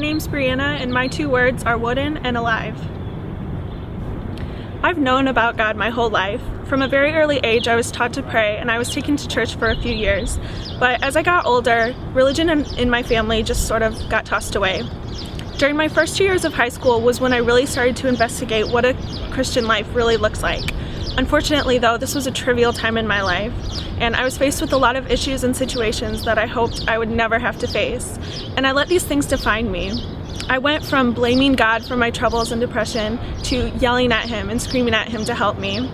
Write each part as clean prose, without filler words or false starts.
name's Breanna, and my two words are wooden and alive. I've known about God my whole life. From a very early age, I was taught to pray, and I was taken to church for a few years. But as I got older, religion in my family just sort of got tossed away. During my first 2 years of high school was when I really started to investigate what a Christian life really looks like. Unfortunately, though, this was a trivial time in my life, and I was faced with a lot of issues and situations that I hoped I would never have to face, and I let these things define me. I went from blaming God for my troubles and depression to yelling at Him and screaming at Him to help me.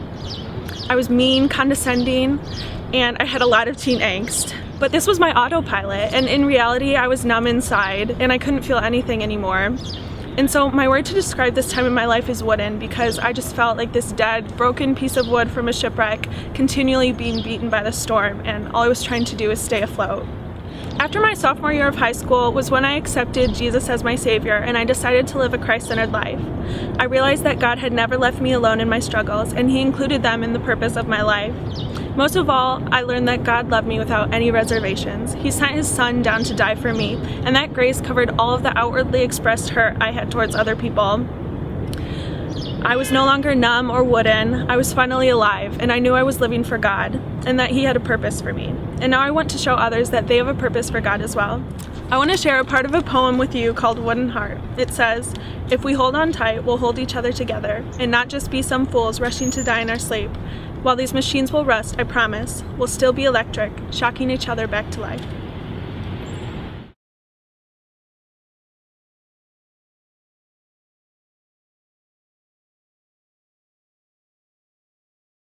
I was mean, condescending, and I had a lot of teen angst. But this was my autopilot, and in reality I was numb inside and I couldn't feel anything anymore. And so my word to describe this time in my life is wooden, because I just felt like this dead, broken piece of wood from a shipwreck continually being beaten by the storm, and all I was trying to do was stay afloat. After my sophomore year of high school was when I accepted Jesus as my Savior, and I decided to live a Christ-centered life. I realized that God had never left me alone in my struggles, and He included them in the purpose of my life. Most of all, I learned that God loved me without any reservations. He sent His Son down to die for me, and that grace covered all of the outwardly expressed hurt I had towards other people. I was no longer numb or wooden. I was finally alive, and I knew I was living for God, and that He had a purpose for me. And now I want to show others that they have a purpose for God as well. I want to share a part of a poem with you called Wooden Heart. It says, "If we hold on tight, we'll hold each other together, and not just be some fools rushing to die in our sleep. While these machines will rust, I promise, we'll still be electric, shocking each other back to life."